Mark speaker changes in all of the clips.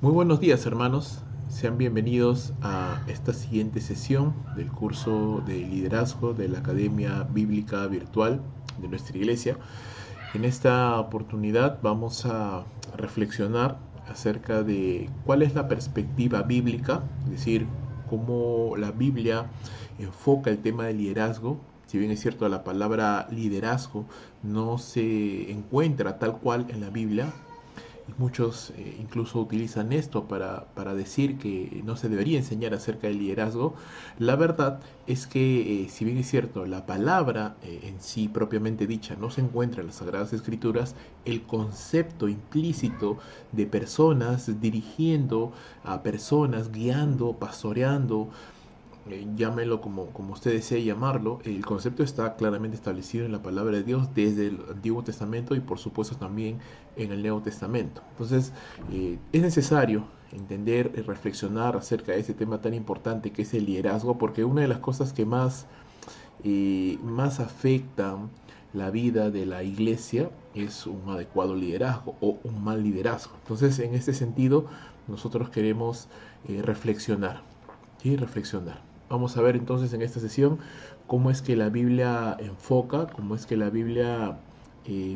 Speaker 1: Muy buenos días, hermanos. Sean bienvenidos a esta siguiente sesión del curso de liderazgo de la Academia Bíblica Virtual de nuestra iglesia. En esta oportunidad vamos a reflexionar acerca de cuál es la perspectiva bíblica, es decir, cómo la Biblia enfoca el tema del liderazgo. Si bien es cierto, la palabra liderazgo no se encuentra tal cual en la Biblia, y muchos incluso utilizan esto para decir que no se debería enseñar acerca del liderazgo. La verdad es que, si bien es cierto, la palabra en sí propiamente dicha no se encuentra en las Sagradas Escrituras, el concepto implícito de personas dirigiendo a personas, guiando, pastoreando, llámelo como usted desee llamarlo, el concepto está claramente establecido en la palabra de Dios desde el Antiguo Testamento y por supuesto también en el Nuevo Testamento. Entonces, es necesario entender y reflexionar acerca de ese tema tan importante que es el liderazgo, porque una de las cosas que más afectan la vida de la iglesia es un adecuado liderazgo o un mal liderazgo. Entonces, en este sentido, nosotros queremos reflexionar, ¿sí? Reflexionar. Vamos a ver entonces en esta sesión cómo es que la Biblia enfoca, cómo es que la Biblia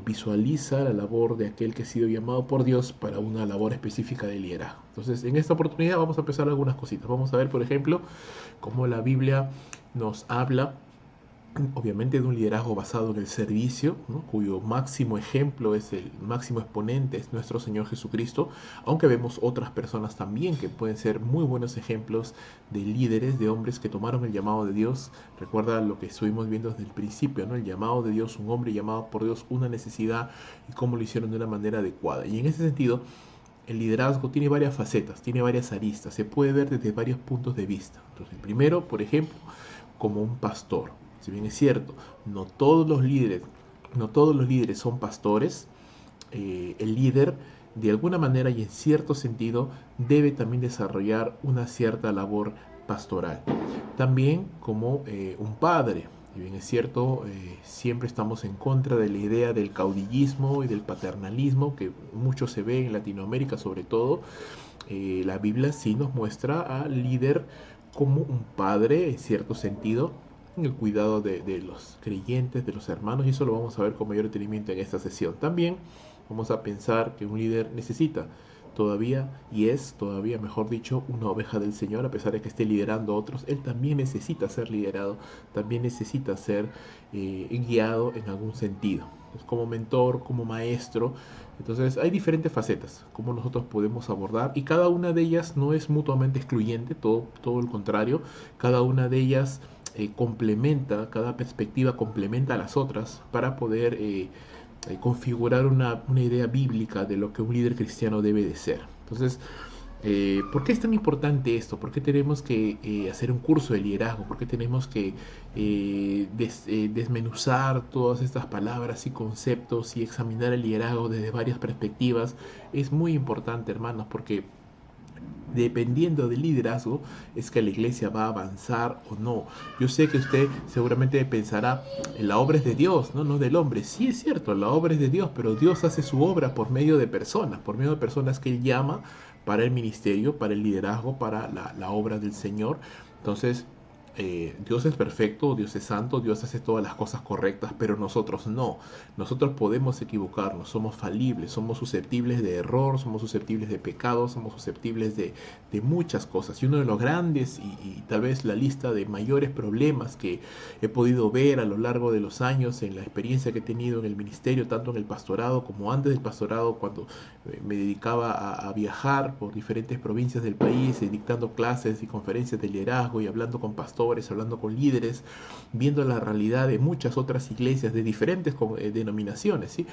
Speaker 1: visualiza la labor de aquel que ha sido llamado por Dios para una labor específica de liderazgo. Entonces, en esta oportunidad vamos a empezar algunas cositas. Vamos a ver, por ejemplo, cómo la Biblia nos habla obviamente de un liderazgo basado en el servicio, ¿no? Cuyo máximo ejemplo es el máximo exponente es nuestro Señor Jesucristo, aunque vemos otras personas también que pueden ser muy buenos ejemplos de líderes, de hombres que tomaron el llamado de Dios. Recuerda lo que estuvimos viendo desde el principio, ¿no? El llamado de Dios, un hombre llamado por Dios, una necesidad, y cómo lo hicieron de una manera adecuada. Y en ese sentido, el liderazgo tiene varias facetas, tiene varias aristas, se puede ver desde varios puntos de vista. Entonces, el primero, por ejemplo, como un pastor. Si bien es cierto, no todos los líderes son pastores, el líder de alguna manera y en cierto sentido debe también desarrollar una cierta labor pastoral. También como un padre. Si bien es cierto, siempre estamos en contra de la idea del caudillismo y del paternalismo que mucho se ve en Latinoamérica sobre todo. La Biblia sí nos muestra al líder como un padre en cierto sentido, en el cuidado de los creyentes, de los hermanos, y eso lo vamos a ver con mayor detenimiento en esta sesión. También vamos a pensar que un líder necesita todavía, y es todavía, mejor dicho, una oveja del Señor, a pesar de que esté liderando a otros, él también necesita ser liderado, también necesita ser guiado en algún sentido. Pues como mentor, como maestro. Entonces hay diferentes facetas, como nosotros podemos abordar, y cada una de ellas no es mutuamente excluyente, todo el contrario, cada una de ellas complementa, cada perspectiva complementa a las otras para poder configurar una idea bíblica de lo que un líder cristiano debe de ser. Entonces, ¿por qué es tan importante esto? ¿Por qué tenemos que hacer un curso de liderazgo? ¿Por qué tenemos que desmenuzar todas estas palabras y conceptos y examinar el liderazgo desde varias perspectivas? Es muy importante, hermanos, porque dependiendo del liderazgo es que la iglesia va a avanzar o no. Yo sé que usted seguramente pensará, la obra es de Dios, no del hombre. Sí, es cierto, la obra es de Dios, pero Dios hace su obra por medio de personas que Él llama para el ministerio, para el liderazgo, para la obra del Señor. Entonces, Dios es perfecto, Dios es santo, Dios hace todas las cosas correctas, pero nosotros no. Nosotros podemos equivocarnos, somos falibles, somos susceptibles de error, somos susceptibles de pecado, somos susceptibles de muchas cosas. Y uno de los grandes y tal vez la lista de mayores problemas que he podido ver a lo largo de los años en la experiencia que he tenido en el ministerio, tanto en el pastorado como antes del pastorado, cuando me dedicaba a viajar por diferentes provincias del país, dictando clases y conferencias de liderazgo y hablando con pastores, hablando con líderes, viendo la realidad de muchas otras iglesias de diferentes denominaciones, ¿sí?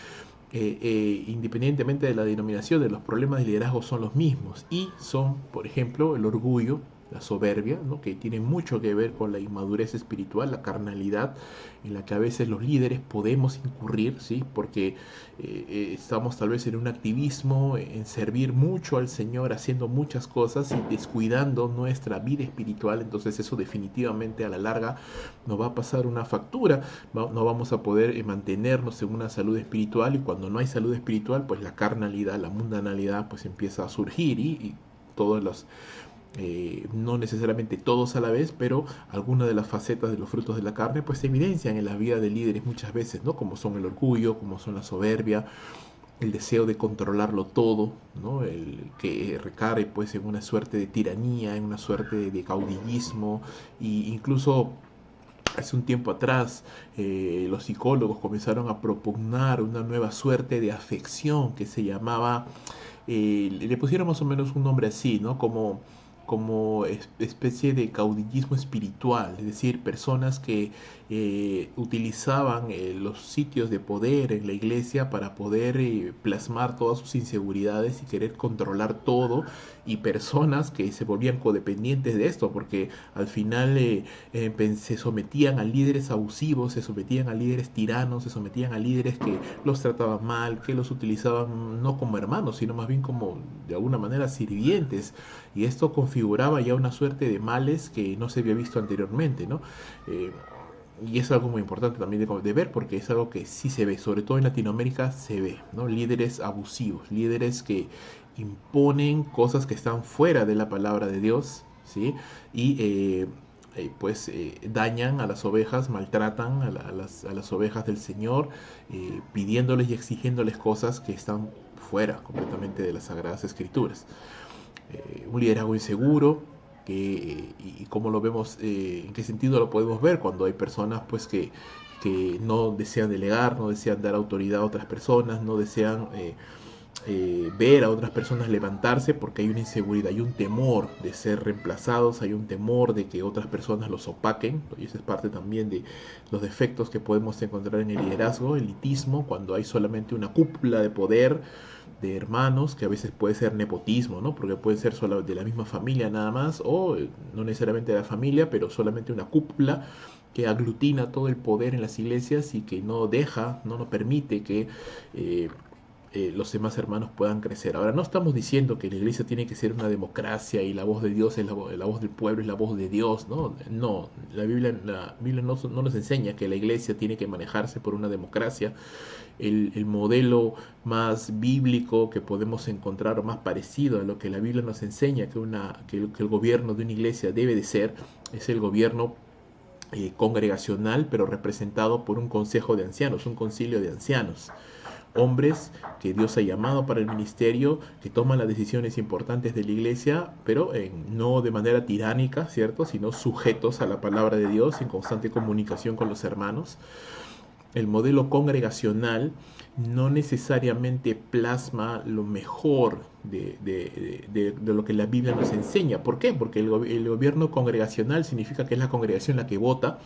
Speaker 1: Independientemente de la denominación, de los problemas de liderazgo son los mismos y son, por ejemplo, el orgullo, la soberbia, ¿no? Que tiene mucho que ver con la inmadurez espiritual, la carnalidad, en la que a veces los líderes podemos incurrir, ¿sí? Porque estamos tal vez en un activismo, en servir mucho al Señor, haciendo muchas cosas y descuidando nuestra vida espiritual. Entonces eso definitivamente a la larga nos va a pasar una factura, no vamos a poder mantenernos en una salud espiritual, y cuando no hay salud espiritual, pues la carnalidad, la mundanalidad, pues empieza a surgir, y todos los no necesariamente todos a la vez, pero algunas de las facetas de los frutos de la carne pues se evidencian en la vida de líderes muchas veces, ¿no? Como son el orgullo, como son la soberbia, el deseo de controlarlo todo, ¿no? El que recae pues en una suerte de tiranía, en una suerte de caudillismo, e incluso hace un tiempo atrás los psicólogos comenzaron a propugnar una nueva suerte de afección que se llamaba, le pusieron más o menos un nombre así, ¿no? Como especie de caudillismo espiritual, es decir, personas que utilizaban los sitios de poder en la iglesia para poder plasmar todas sus inseguridades y querer controlar todo, y personas que se volvían codependientes de esto, porque al final se sometían a líderes abusivos, se sometían a líderes tiranos, se sometían a líderes que los trataban mal, que los utilizaban no como hermanos, sino más bien como de alguna manera sirvientes, y esto configuraba ya una suerte de males que no se había visto anteriormente, ¿no? Eh, y es algo muy importante también de ver, porque es algo que sí se ve, sobre todo en Latinoamérica se ve, ¿no? Líderes abusivos, líderes que imponen cosas que están fuera de la palabra de Dios, ¿sí? Y dañan a las ovejas, maltratan a las ovejas del Señor, pidiéndoles y exigiéndoles cosas que están fuera completamente de las Sagradas Escrituras. Un liderazgo inseguro, y cómo lo vemos, en qué sentido lo podemos ver cuando hay personas pues que no desean delegar, no desean dar autoridad a otras personas, no desean ver a otras personas levantarse, porque hay una inseguridad, hay un temor de ser reemplazados, hay un temor de que otras personas los opaquen, y eso es parte también de los defectos que podemos encontrar en el liderazgo, el elitismo, cuando hay solamente una cúpula de poder de hermanos, que a veces puede ser nepotismo, ¿no? Porque puede ser solo de la misma familia nada más, o no necesariamente de la familia, pero solamente una cúpula que aglutina todo el poder en las iglesias y que no deja, no nos permite que los demás hermanos puedan crecer. Ahora, no estamos diciendo que la iglesia tiene que ser una democracia y la voz de Dios es la voz del pueblo, es la voz de Dios, ¿no? No, la Biblia no nos enseña que la iglesia tiene que manejarse por una democracia. El modelo más bíblico que podemos encontrar, o más parecido a lo que la Biblia nos enseña que el gobierno de una iglesia debe de ser, es el gobierno congregacional, pero representado por un consejo de ancianos, un concilio de ancianos, hombres que Dios ha llamado para el ministerio, que toman las decisiones importantes de la iglesia, pero no de manera tiránica, ¿cierto? Sino sujetos a la palabra de Dios, en constante comunicación con los hermanos. El modelo congregacional no necesariamente plasma lo mejor de lo que la Biblia nos enseña. ¿Por qué? Porque el gobierno congregacional significa que es la congregación la que vota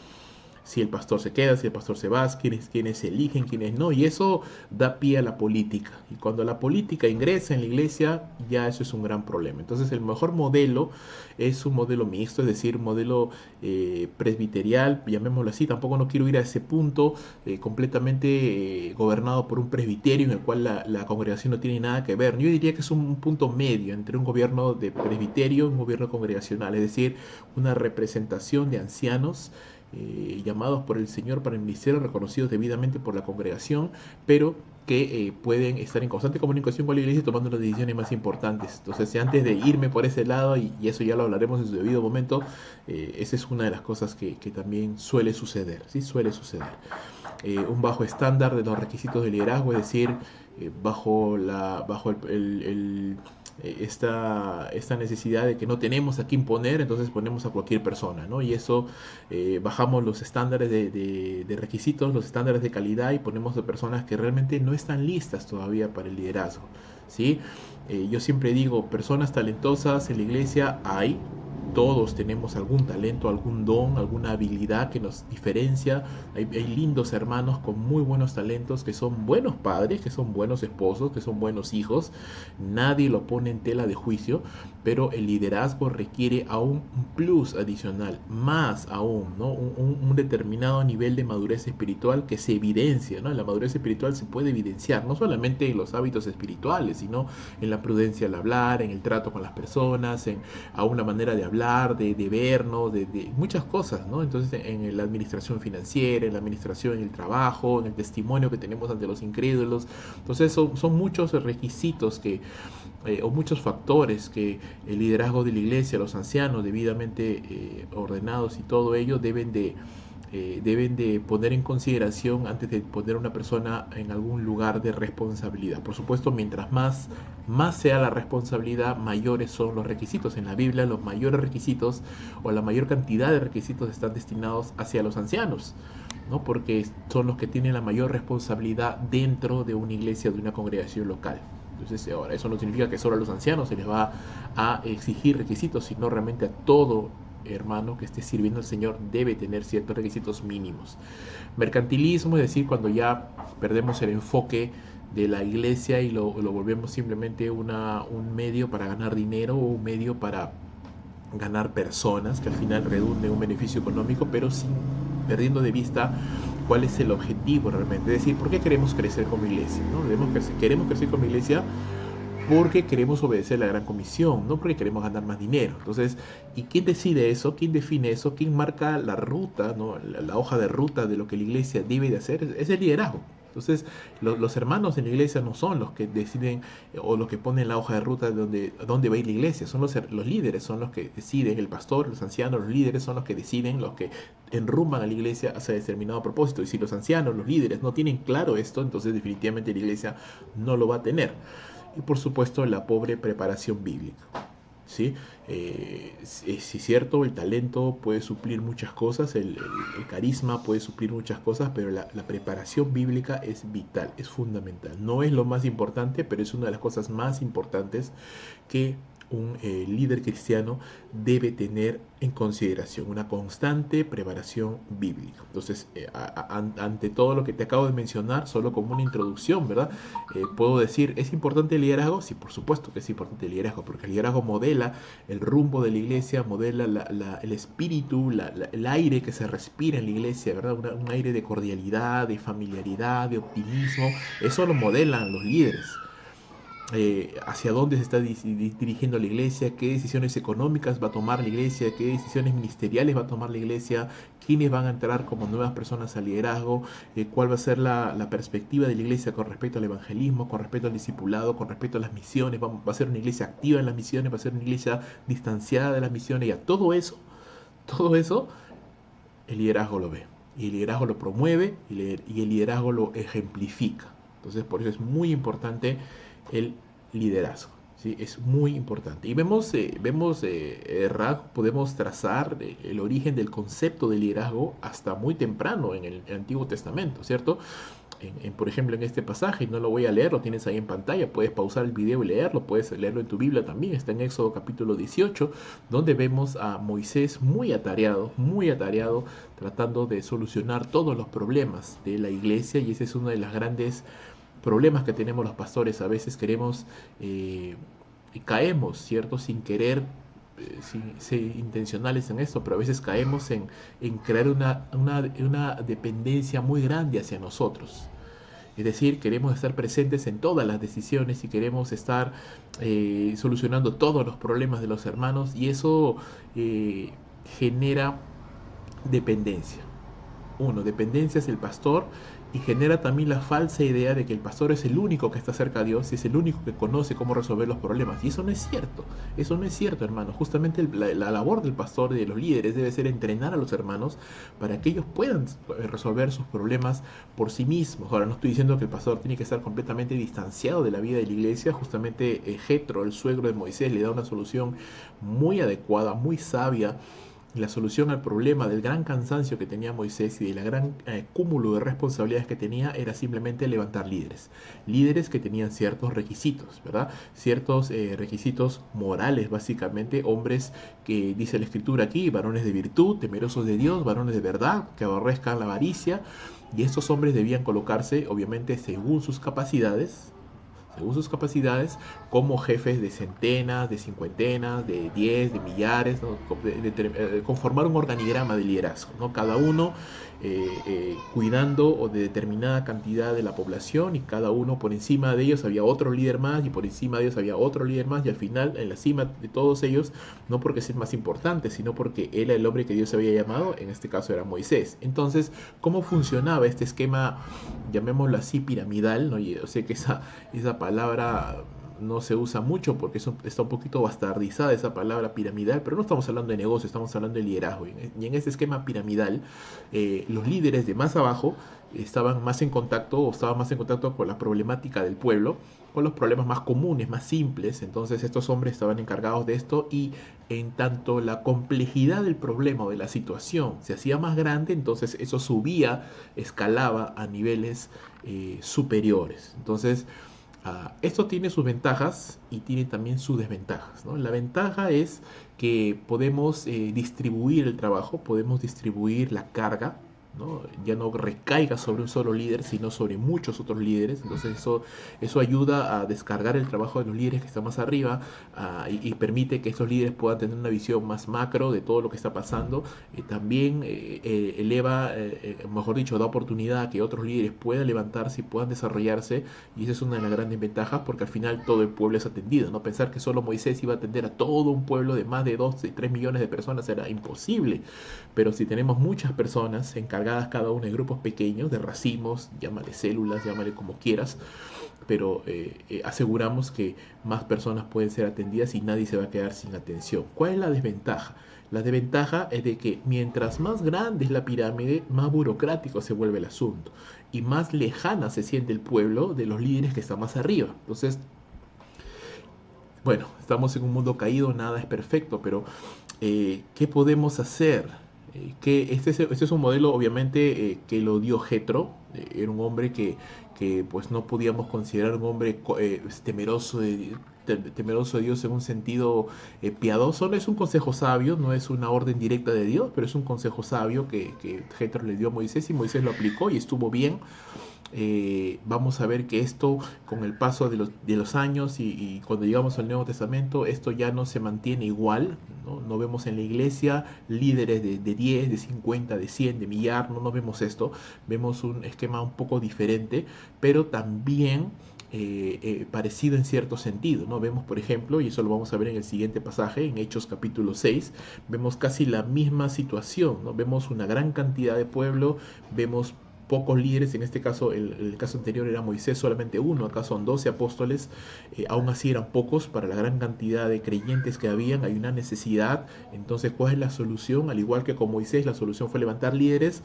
Speaker 1: si el pastor se queda, si el pastor se va, quiénes se eligen, quiénes no, y eso da pie a la política. Y cuando la política ingresa en la iglesia, ya eso es un gran problema. Entonces el mejor modelo es un modelo mixto, es decir, un modelo presbiterial, llamémoslo así. Tampoco no quiero ir a ese punto completamente gobernado por un presbiterio en el cual la congregación no tiene nada que ver. Yo diría que es un punto medio entre un gobierno de presbiterio y un gobierno congregacional, es decir, una representación de ancianos llamados por el Señor para el ministerio, reconocidos debidamente por la congregación, pero que pueden estar en constante comunicación con la iglesia tomando las decisiones más importantes. Entonces, antes de irme por ese lado, y eso ya lo hablaremos en su debido momento, esa es una de las cosas que también suele suceder, ¿sí? Suele suceder. Un bajo estándar de los requisitos de liderazgo, es decir, bajo esta necesidad de que no tenemos a quién poner, entonces ponemos a cualquier persona, ¿no? Y eso bajamos los estándares de requisitos, los estándares de calidad, y ponemos a personas que realmente no están listas todavía para el liderazgo, ¿sí? Yo siempre digo, personas talentosas en la iglesia hay, todos tenemos algún talento, algún don, alguna habilidad que nos diferencia. Hay lindos hermanos con muy buenos talentos, que son buenos padres, que son buenos esposos, que son buenos hijos. Nadie lo pone en tela de juicio, pero el liderazgo requiere aún un plus adicional, más aún, ¿no? Un determinado nivel de madurez espiritual que se evidencia, ¿no? La madurez espiritual se puede evidenciar, no solamente en los hábitos espirituales, sino en la prudencia al hablar, en el trato con las personas, en a una manera de hablar, de vernos, de muchas cosas, ¿no? Entonces, en la administración financiera, en la administración, en el trabajo, en el testimonio que tenemos ante los incrédulos. Entonces, son muchos requisitos o muchos factores que el liderazgo de la iglesia, los ancianos debidamente ordenados y todo ello deben de poner en consideración antes de poner a una persona en algún lugar de responsabilidad. Por supuesto, mientras más sea la responsabilidad, mayores son los requisitos. En la Biblia, los mayores requisitos o la mayor cantidad de requisitos están destinados hacia los ancianos, ¿no? Porque son los que tienen la mayor responsabilidad dentro de una iglesia, de una congregación local. Entonces, ahora, eso no significa que solo a los ancianos se les va a exigir requisitos, sino realmente a todo hermano que esté sirviendo al Señor debe tener ciertos requisitos mínimos. Mercantilismo, es decir, cuando ya perdemos el enfoque de la iglesia y lo volvemos simplemente un medio para ganar dinero o un medio para ganar personas, que al final redunde en un beneficio económico, pero sin perdiendo de vista cuál es el objetivo realmente. Es decir, ¿por qué queremos crecer como iglesia? ¿No? Queremos crecer como iglesia porque queremos obedecer la gran comisión, no porque queremos ganar más dinero. Entonces, ¿y quién decide eso? ¿Quién define eso? ¿Quién marca la ruta, ¿no? La hoja de ruta de lo que la iglesia debe de hacer? Es el liderazgo. Entonces, los hermanos en la iglesia no son los que deciden o los que ponen la hoja de ruta de dónde va a ir la iglesia, son los líderes, son los que deciden, el pastor, los ancianos, los líderes son los que deciden, los que enrumban a la iglesia hacia determinado propósito. Y si los ancianos, los líderes no tienen claro esto, entonces definitivamente la iglesia no lo va a tener. Y por supuesto la pobre preparación bíblica. ¿Sí? Es cierto, el talento puede suplir muchas cosas, el carisma puede suplir muchas cosas, pero la preparación bíblica es vital, es fundamental. No es lo más importante, pero es una de las cosas más importantes que un líder cristiano debe tener en consideración, una constante preparación bíblica. Entonces, ante todo lo que te acabo de mencionar, solo como una introducción, ¿verdad? Puedo decir, ¿es importante el liderazgo? Sí, por supuesto que es importante el liderazgo, porque el liderazgo modela el rumbo de la iglesia, modela el espíritu, el aire que se respira en la iglesia, ¿verdad? Un aire de cordialidad, de familiaridad, de optimismo. Eso lo modelan los líderes. Hacia dónde se está dirigiendo la iglesia, qué decisiones económicas va a tomar la iglesia, qué decisiones ministeriales va a tomar la iglesia, quiénes van a entrar como nuevas personas al liderazgo, cuál va a ser la perspectiva de la iglesia con respecto al evangelismo, con respecto al discipulado, con respecto a las misiones, va a ser una iglesia activa en las misiones, va a ser una iglesia distanciada de las misiones, y a todo eso, el liderazgo lo ve, y el liderazgo lo promueve, y el liderazgo lo ejemplifica. Entonces, por eso es muy importante el liderazgo, ¿sí? Es muy importante. Y podemos trazar el origen del concepto de liderazgo hasta muy temprano en el Antiguo Testamento, ¿cierto? Por ejemplo, en este pasaje, no lo voy a leer, lo tienes ahí en pantalla, puedes pausar el video y leerlo, puedes leerlo en tu Biblia también, está en Éxodo capítulo 18, donde vemos a Moisés muy atareado, tratando de solucionar todos los problemas de la iglesia, y ese es uno de los grandes problemas que tenemos los pastores. A veces queremos y caemos, ¿cierto? Sin querer, sin ser intencionales en esto, pero a veces caemos en crear una dependencia muy grande hacia nosotros. Es decir, queremos estar presentes en todas las decisiones y queremos estar solucionando todos los problemas de los hermanos, y eso genera dependencia. Dependencia hacia el pastor, y genera también la falsa idea de que el pastor es el único que está cerca a Dios y es el único que conoce cómo resolver los problemas. Y eso no es cierto, hermanos. Justamente la labor del pastor y de los líderes debe ser entrenar a los hermanos para que ellos puedan resolver sus problemas por sí mismos. Ahora, no estoy diciendo que el pastor tiene que estar completamente distanciado de la vida de la iglesia. Justamente Jetro, el suegro de Moisés, le da una solución muy adecuada, muy sabia la solución al problema del gran cansancio que tenía Moisés y del gran cúmulo de responsabilidades que tenía era simplemente levantar líderes. Líderes que tenían ciertos requisitos, ¿verdad? Ciertos requisitos morales, básicamente, hombres que dice la escritura aquí, varones de virtud, temerosos de Dios, varones de verdad, que aborrezcan la avaricia. Y estos hombres debían colocarse, obviamente, según sus capacidades, como jefes de centenas, de cincuentenas, de 10, de millares, ¿no? Conformar un organigrama de liderazgo, ¿no? Cada uno cuidando o de determinada cantidad de la población, y cada uno por encima de ellos había otro líder más, y por encima de ellos había otro líder más, y al final en la cima de todos ellos, no porque sea más importante, sino porque él era el hombre que Dios había llamado, en este caso era Moisés. Entonces, ¿cómo funcionaba este esquema, llamémoslo así, piramidal? ¿No? Y yo sé que esa palabra no se usa mucho porque está un poquito bastardizada esa palabra piramidal, pero no estamos hablando de negocio, estamos hablando de liderazgo. Y en ese esquema piramidal, los líderes de más abajo estaban más en contacto o estaban más en contacto con la problemática del pueblo, con los problemas más comunes, más simples. Entonces estos hombres estaban encargados de esto, y en tanto la complejidad del problema o de la situación se hacía más grande, entonces eso subía, escalaba a niveles superiores. Entonces, esto tiene sus ventajas y tiene también sus desventajas, ¿no? La ventaja es que podemos distribuir el trabajo, podemos distribuir la carga, ¿no? Ya no recaiga sobre un solo líder, sino sobre muchos otros líderes. Entonces eso ayuda a descargar el trabajo de los líderes que están más arriba, y permite que esos líderes puedan tener una visión más macro de todo lo que está pasando. También eleva, mejor dicho, da oportunidad a que otros líderes puedan levantarse y puedan desarrollarse, y esa es una de las grandes ventajas, porque al final todo el pueblo es atendido, ¿no? Pensar que solo Moisés iba a atender a todo un pueblo de más de 2 y 3 millones de personas era imposible. Pero si tenemos muchas personas encargadas cada uno de grupos pequeños, de racimos, llámale células, llámale como quieras, pero aseguramos que más personas pueden ser atendidas y nadie se va a quedar sin atención. ¿Cuál es la desventaja? La desventaja es de que mientras más grande es la pirámide, más burocrático se vuelve el asunto y más lejana se siente el pueblo de los líderes que están más arriba. Entonces, bueno, estamos en un mundo caído, nada es perfecto, pero ¿qué podemos hacer? Este es un modelo, obviamente, que lo dio Jetro. Era un hombre que pues no podíamos considerar un hombre temeroso de Dios en un sentido piadoso. No es un consejo sabio, no es una orden directa de Dios, pero es un consejo sabio que Jetro le dio a Moisés, y Moisés lo aplicó y estuvo bien. Vamos a ver que esto, con el paso de los años, y cuando llegamos al Nuevo Testamento, esto ya no se mantiene igual, ¿no? No vemos en la iglesia líderes de 10, de 50, de 100, de millar, no, no vemos esto. Vemos un esquema un poco diferente, pero también parecido en cierto sentido, ¿no? Vemos, por ejemplo, y eso lo vamos a ver en el siguiente pasaje, en Hechos capítulo 6, vemos casi la misma situación, ¿no? Vemos una gran cantidad de pueblo, vemos pocos líderes. En este caso, el caso anterior era Moisés, solamente uno, acá son 12 apóstoles. Aún así eran pocos para la gran cantidad de creyentes que habían, hay una necesidad. Entonces, ¿cuál es la solución? Al igual que con Moisés, la solución fue levantar líderes.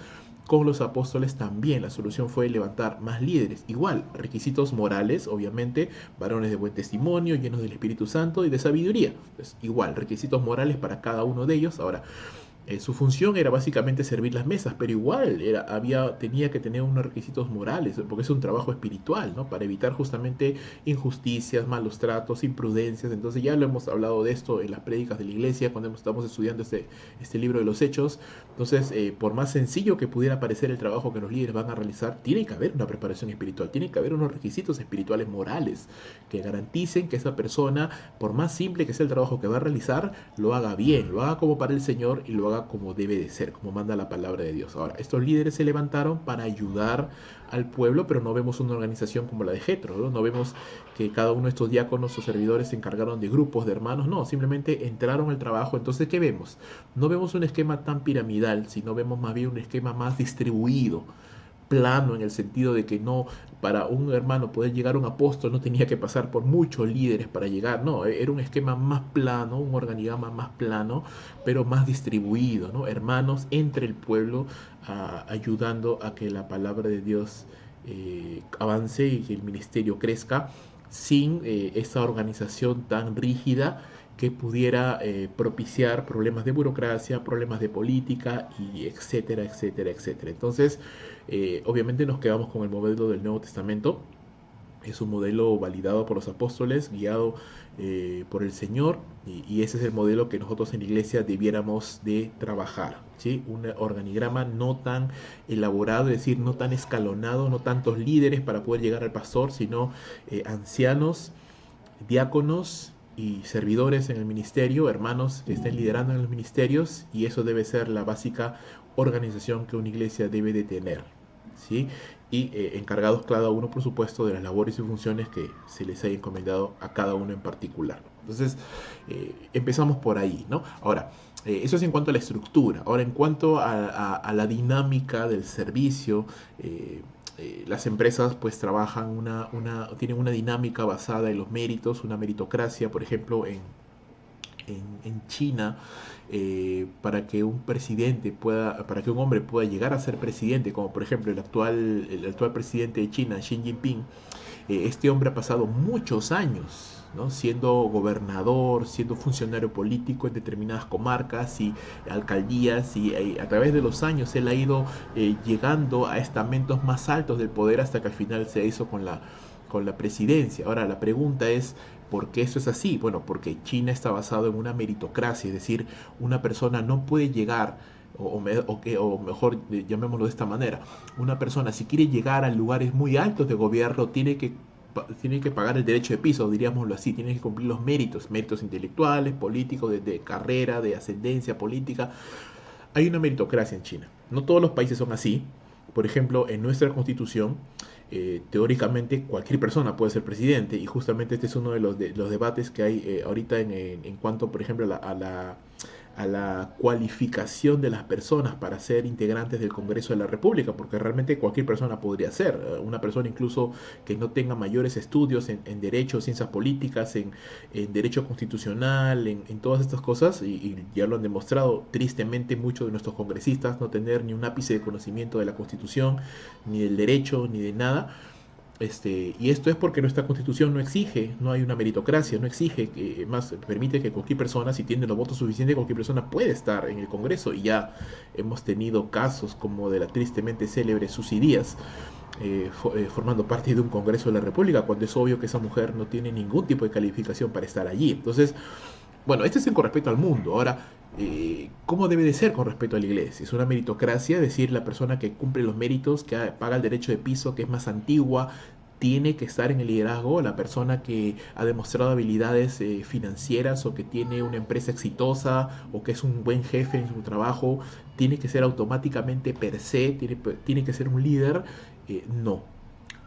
Speaker 1: Con los apóstoles también la solución fue levantar más líderes. Igual, requisitos morales, obviamente, varones de buen testimonio, llenos del Espíritu Santo y de sabiduría. Pues, igual, requisitos morales para cada uno de ellos. Ahora, su función era básicamente servir las mesas, pero igual tenía que tener unos requisitos morales, porque es un trabajo espiritual, ¿no? Para evitar justamente injusticias, malos tratos, imprudencias. Entonces ya lo hemos hablado de esto en las prédicas de la iglesia, cuando estamos estudiando este libro de los Hechos. Entonces, por más sencillo que pudiera parecer el trabajo que los líderes van a realizar, tiene que haber una preparación espiritual, tiene que haber unos requisitos espirituales morales que garanticen que esa persona, por más simple que sea el trabajo que va a realizar, lo haga bien, lo haga como para el Señor y lo haga como debe de ser, como manda la palabra de Dios. Ahora, estos líderes se levantaron para ayudar al pueblo, pero no vemos una organización como la de Jetro, ¿no? No vemos que cada uno de estos diáconos o servidores se encargaron de grupos de hermanos, no, simplemente entraron al trabajo. Entonces, ¿qué vemos? No vemos un esquema tan piramidal, sino vemos más bien un esquema más distribuido, plano, en el sentido de que no, para un hermano poder llegar a un apóstol no tenía que pasar por muchos líderes para llegar, no, era un esquema más plano, un organigrama más plano, pero más distribuido, ¿no? Hermanos entre el pueblo, ayudando a que la palabra de Dios avance y que el ministerio crezca sin esa organización tan rígida que pudiera propiciar problemas de burocracia, problemas de política, y etcétera, etcétera, etcétera. Entonces, obviamente nos quedamos con el modelo del Nuevo Testamento. Es un modelo validado por los apóstoles, guiado por el Señor, y ese es el modelo que nosotros en la iglesia debiéramos de trabajar, ¿sí? Un organigrama no tan elaborado, es decir, no tan escalonado, no tantos líderes para poder llegar al pastor, sino ancianos, diáconos y servidores en el ministerio, hermanos que estén liderando en los ministerios, y eso debe ser la básica organización que una iglesia debe de tener, ¿sí? Y encargados cada uno, por supuesto, de las labores y funciones que se les haya encomendado a cada uno en particular. Entonces, empezamos por ahí, ¿no? Ahora, eso es en cuanto a la estructura. Ahora, en cuanto a la dinámica del servicio, las empresas pues trabajan tienen una dinámica basada en los méritos, una meritocracia. Por ejemplo, en China, para que un hombre pueda llegar a ser presidente, como por ejemplo el actual presidente de China, Xi Jinping. Este hombre ha pasado muchos años, ¿no?, siendo gobernador, siendo funcionario político en determinadas comarcas y alcaldías, y a través de los años él ha ido llegando a estamentos más altos del poder hasta que al final se hizo con la presidencia. Ahora, la pregunta es, ¿por qué eso es así? Bueno, porque China está basado en una meritocracia, es decir, una persona no puede llegar, o mejor llamémoslo de esta manera, una persona, si quiere llegar a lugares muy altos de gobierno, tiene que pagar el derecho de piso, diríamoslo así, tiene que cumplir los méritos intelectuales, políticos, de carrera, de ascendencia política. Hay una meritocracia en China. No todos los países son así. Por ejemplo, en nuestra constitución, teóricamente cualquier persona puede ser presidente, y justamente este es uno de los debates que hay ahorita en cuanto, por ejemplo, a la cualificación de las personas para ser integrantes del Congreso de la República, porque realmente cualquier persona podría ser, una persona incluso que no tenga mayores estudios en derecho, ciencias políticas, en derecho constitucional, en todas estas cosas, y ya lo han demostrado tristemente muchos de nuestros congresistas, no tener ni un ápice de conocimiento de la Constitución, ni del derecho, ni de nada. Y esto es porque nuestra constitución no exige, no hay una meritocracia, no exige, más permite que cualquier persona, si tiene los votos suficientes, cualquier persona puede estar en el Congreso. Y ya hemos tenido casos como de la tristemente célebre Susy Díaz, formando parte de un Congreso de la República, cuando es obvio que esa mujer no tiene ningún tipo de calificación para estar allí. Entonces, bueno, este es con respecto al mundo. Ahora, ¿cómo debe de ser con respecto a la iglesia? Es una meritocracia, es decir, la persona que cumple los méritos, que paga el derecho de piso, que es más antigua, tiene que estar en el liderazgo. La persona que ha demostrado habilidades financieras, o que tiene una empresa exitosa, o que es un buen jefe en su trabajo, tiene que ser automáticamente per se, tiene que ser un líder. No,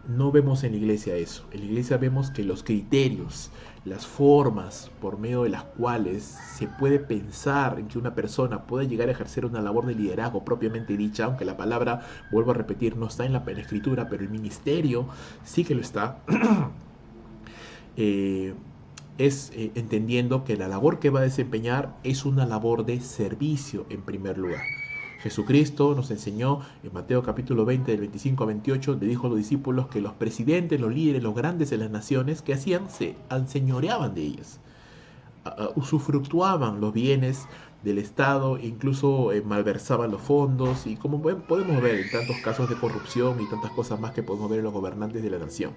Speaker 1: no vemos en la iglesia eso. En la iglesia vemos que los criterios, las formas por medio de las cuales se puede pensar en que una persona pueda llegar a ejercer una labor de liderazgo propiamente dicha, aunque la palabra, vuelvo a repetir, no está en la escritura, pero el ministerio sí que lo está, es entendiendo que la labor que va a desempeñar es una labor de servicio en primer lugar. Jesucristo nos enseñó en Mateo capítulo 20, del 25 a 28, le dijo a los discípulos que los presidentes, los líderes, los grandes de las naciones, ¿qué hacían? Se enseñoreaban de ellas, usufructuaban los bienes del Estado, incluso malversaban los fondos, y como podemos ver en tantos casos de corrupción y tantas cosas más que podemos ver en los gobernantes de la nación.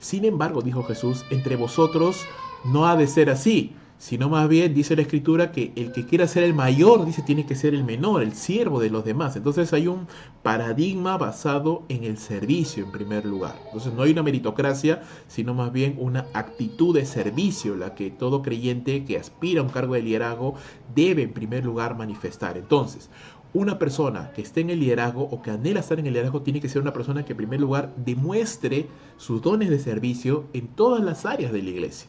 Speaker 1: Sin embargo, dijo Jesús, entre vosotros no ha de ser así, sino más bien dice la Escritura que el que quiera ser el mayor, dice, tiene que ser el menor, el siervo de los demás. Entonces hay un paradigma basado en el servicio en primer lugar. Entonces no hay una meritocracia, sino más bien una actitud de servicio, la que todo creyente que aspira a un cargo de liderazgo debe en primer lugar manifestar. Entonces, una persona que esté en el liderazgo, o que anhela estar en el liderazgo, tiene que ser una persona que en primer lugar demuestre sus dones de servicio en todas las áreas de la iglesia.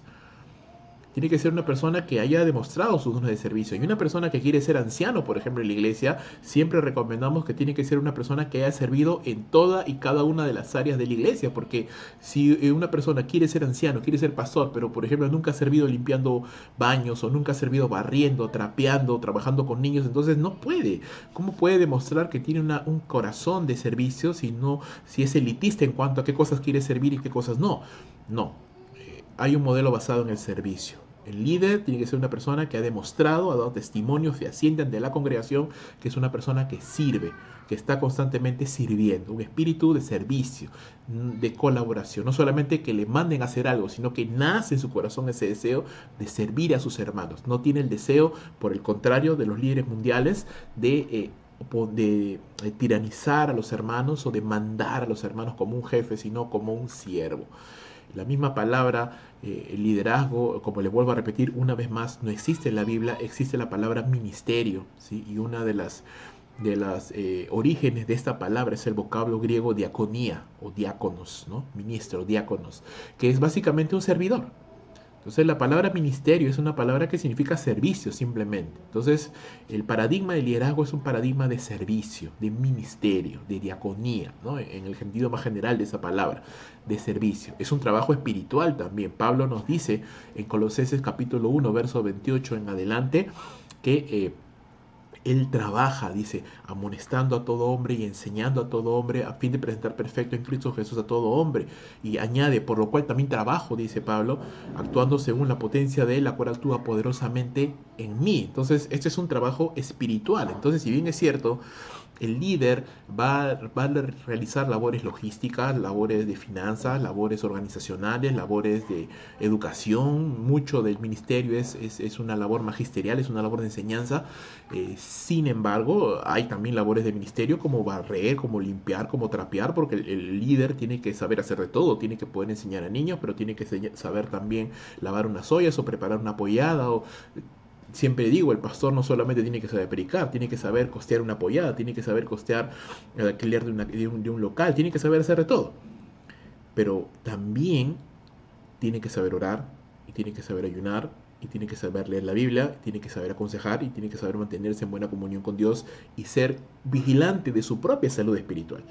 Speaker 1: Tiene que ser una persona que haya demostrado sus dones de servicio. Y una persona que quiere ser anciano, por ejemplo, en la iglesia, siempre recomendamos que tiene que ser una persona que haya servido en toda y cada una de las áreas de la iglesia. Porque si una persona quiere ser anciano, quiere ser pastor, pero por ejemplo nunca ha servido limpiando baños, o nunca ha servido barriendo, trapeando, trabajando con niños, entonces no puede. ¿Cómo puede demostrar que tiene un corazón de servicio si es elitista en cuanto a qué cosas quiere servir y qué cosas no? No. Hay un modelo basado en el servicio. El líder tiene que ser una persona que ha demostrado, ha dado testimonio fehaciente ante la congregación, que es una persona que sirve, que está constantemente sirviendo, un espíritu de servicio, de colaboración. No solamente que le manden a hacer algo, sino que nace en su corazón ese deseo de servir a sus hermanos. No tiene el deseo, por el contrario, de los líderes mundiales de tiranizar a los hermanos o de mandar a los hermanos como un jefe, sino como un siervo. La misma palabra, el liderazgo, como le vuelvo a repetir una vez más, no existe en la Biblia, existe la palabra ministerio, ¿sí? Y una de las orígenes de esta palabra es el vocablo griego diaconía o diáconos, ¿no? Ministro, diáconos, que es básicamente un servidor. Entonces la palabra ministerio es una palabra que significa servicio simplemente. Entonces el paradigma de liderazgo es un paradigma de servicio, de ministerio, de diaconía, ¿no? En el sentido más general de esa palabra, de servicio. Es un trabajo espiritual también. Pablo nos dice en Colosenses capítulo 1, verso 28 en adelante, que él trabaja, dice, amonestando a todo hombre y enseñando a todo hombre a fin de presentar perfecto en Cristo Jesús a todo hombre. Y añade, por lo cual también trabajo, dice Pablo, actuando según la potencia de él, la cual actúa poderosamente en mí. Entonces, este es un trabajo espiritual. Entonces, si bien es cierto, el líder va a realizar labores logísticas, labores de finanzas, labores organizacionales, labores de educación. Mucho del ministerio es una labor magisterial, es una labor de enseñanza. Sin embargo, hay también labores de ministerio como barrer, como limpiar, como trapear, porque el líder tiene que saber hacer de todo. Tiene que poder enseñar a niños, pero tiene que saber también lavar unas ollas o preparar una pollada o siempre digo, el pastor no solamente tiene que saber predicar, tiene que saber costear una pollada, tiene que saber costear el alquiler de un local, tiene que saber hacer de todo. Pero también tiene que saber orar, y tiene que saber ayunar, y tiene que saber leer la Biblia, y tiene que saber aconsejar, y tiene que saber mantenerse en buena comunión con Dios y ser vigilante de su propia salud espiritual.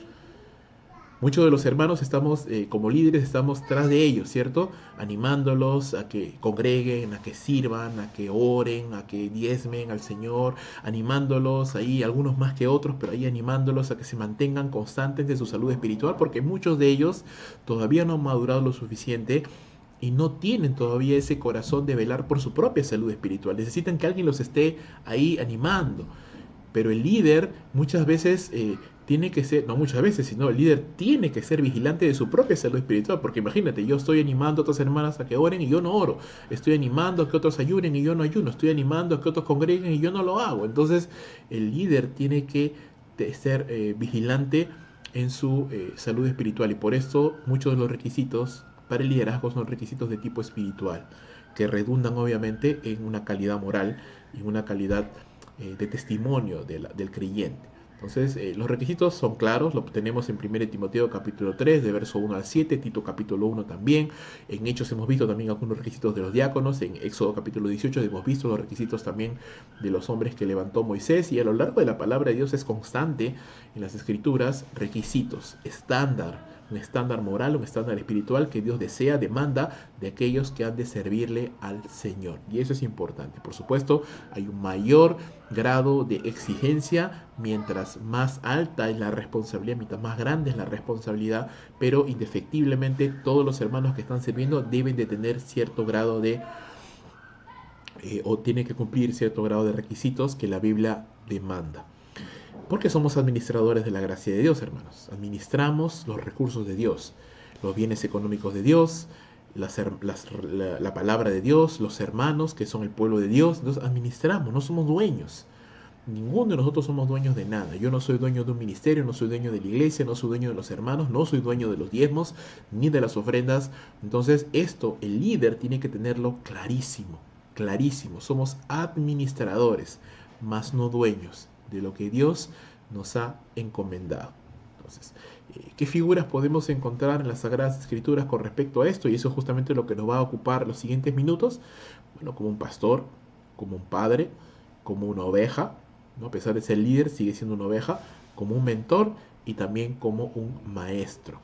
Speaker 1: Muchos de los hermanos estamos, como líderes, estamos tras de ellos, ¿cierto? Animándolos a que congreguen, a que sirvan, a que oren, a que diezmen al Señor, animándolos ahí, algunos más que otros, pero ahí animándolos a que se mantengan constantes de su salud espiritual, porque muchos de ellos todavía no han madurado lo suficiente y no tienen todavía ese corazón de velar por su propia salud espiritual. Necesitan que alguien los esté ahí animando. Pero el líder muchas veces tiene que ser, no muchas veces, sino el líder tiene que ser vigilante de su propia salud espiritual. Porque imagínate, yo estoy animando a otras hermanas a que oren y yo no oro. Estoy animando a que otros ayunen y yo no ayuno. Estoy animando a que otros congreguen y yo no lo hago. Entonces el líder tiene que ser vigilante en su salud espiritual. Y por esto muchos de los requisitos para el liderazgo son requisitos de tipo espiritual, que redundan obviamente en una calidad moral y en una calidad de testimonio del creyente. Entonces, los requisitos son claros, lo tenemos en 1 Timoteo capítulo 3, de verso 1 al 7, Tito capítulo 1 también. En Hechos hemos visto también algunos requisitos de los diáconos, en Éxodo capítulo 18 hemos visto los requisitos también de los hombres que levantó Moisés, y a lo largo de la palabra de Dios es constante en las escrituras requisitos, estándar, un estándar moral, un estándar espiritual que Dios desea, demanda de aquellos que han de servirle al Señor. Y eso es importante. Por supuesto, hay un mayor grado de exigencia mientras más alta es la responsabilidad, mientras más grande es la responsabilidad, pero indefectiblemente todos los hermanos que están sirviendo deben de tener cierto grado de o tienen que cumplir cierto grado de requisitos que la Biblia demanda. Porque somos administradores de la gracia de Dios, hermanos. Administramos los recursos de Dios, los bienes económicos de Dios, la palabra de Dios, los hermanos que son el pueblo de Dios. Entonces administramos, no somos dueños. Ninguno de nosotros somos dueños de nada. Yo no soy dueño de un ministerio, no soy dueño de la iglesia, no soy dueño de los hermanos, no soy dueño de los diezmos ni de las ofrendas. Entonces esto el líder tiene que tenerlo clarísimo, clarísimo. Somos administradores, más no dueños de lo que Dios nos ha encomendado. Entonces, ¿qué figuras podemos encontrar en las Sagradas Escrituras con respecto a esto? Y eso es justamente lo que nos va a ocupar los siguientes minutos. Bueno, como un pastor, como un padre, como una oveja, ¿no? A pesar de ser líder, sigue siendo una oveja, como un mentor y también como un maestro.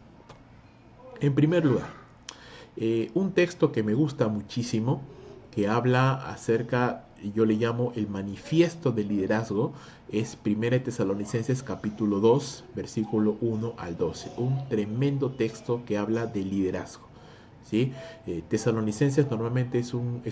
Speaker 1: En primer lugar, un texto que me gusta muchísimo, que habla acerca, yo le llamo el manifiesto del liderazgo, es 1 Tesalonicenses capítulo 2, versículo 1 al 12. Un tremendo texto que habla de liderazgo. ¿sí? Tesalonicenses normalmente es un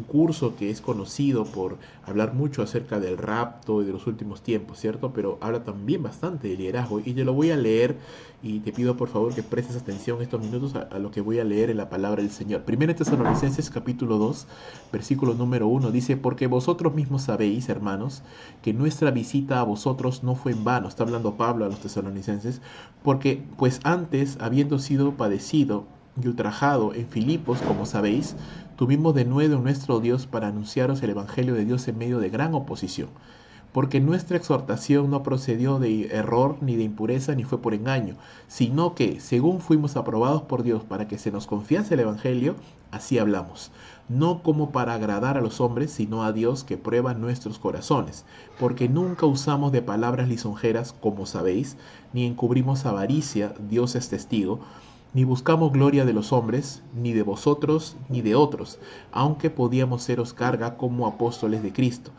Speaker 1: curso que es conocido por hablar mucho acerca del rapto y de los últimos tiempos, ¿cierto? Pero habla también bastante de liderazgo. Y yo lo voy a leer y te pido por favor que prestes atención estos minutos a lo que voy a leer en la palabra del Señor. Primera Tesalonicenses capítulo 2, versículo número 1 dice, porque vosotros mismos sabéis, hermanos, que nuestra visita a vosotros no fue en vano. Está hablando Pablo a los tesalonicenses, porque pues antes, habiendo sido padecido y ultrajado en Filipos, como sabéis, tuvimos de nuevo nuestro Dios para anunciaros el Evangelio de Dios en medio de gran oposición. Porque nuestra exhortación no procedió de error ni de impureza ni fue por engaño, sino que, según fuimos aprobados por Dios para que se nos confiase el Evangelio, así hablamos, no como para agradar a los hombres, sino a Dios que prueba nuestros corazones, porque nunca usamos de palabras lisonjeras, como sabéis, ni encubrimos avaricia, Dios es testigo, ni buscamos gloria de los hombres, ni de vosotros, ni de otros, aunque podíamos seros carga como apóstoles de Cristo.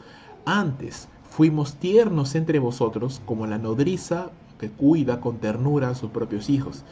Speaker 1: Antes fuimos tiernos entre vosotros como la nodriza que cuida con ternura a sus propios hijos.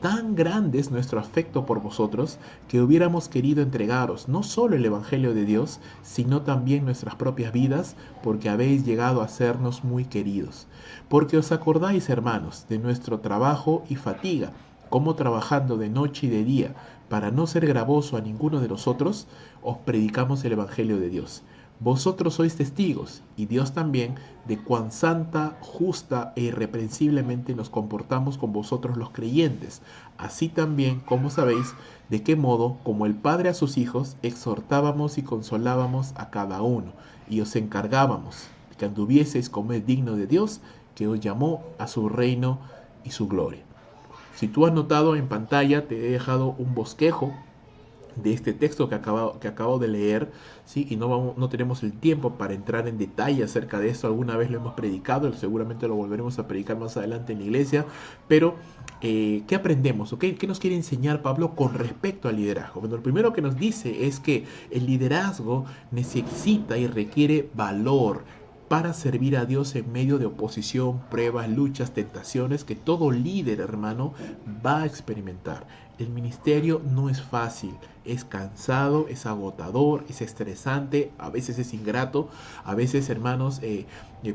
Speaker 1: Tan grande es nuestro afecto por vosotros que hubiéramos querido entregaros no solo el Evangelio de Dios, sino también nuestras propias vidas, porque habéis llegado a sernos muy queridos. Porque os acordáis, hermanos, de nuestro trabajo y fatiga, como trabajando de noche y de día, para no ser gravoso a ninguno de nosotros, os predicamos el Evangelio de Dios. Vosotros sois testigos, y Dios también, de cuán santa, justa e irreprensiblemente nos comportamos con vosotros los creyentes, así también, como sabéis, de qué modo, como el Padre a sus hijos, exhortábamos y consolábamos a cada uno, y os encargábamos de que anduvieseis como es digno de Dios, que os llamó a su reino y su gloria. Si tú has notado en pantalla, te he dejado un bosquejo de este texto que acabo de leer, ¿sí? Y no tenemos el tiempo para entrar en detalle acerca de esto. Alguna vez lo hemos predicado, seguramente lo volveremos a predicar más adelante en la iglesia, pero ¿qué aprendemos? ¿Okay? ¿Qué nos quiere enseñar Pablo con respecto al liderazgo? Bueno, lo primero que nos dice es que el liderazgo necesita y requiere valor para servir a Dios en medio de oposición, pruebas, luchas, tentaciones que todo líder, hermano, va a experimentar. El ministerio no es fácil, es cansado, es agotador, es estresante, a veces es ingrato, a veces, hermanos,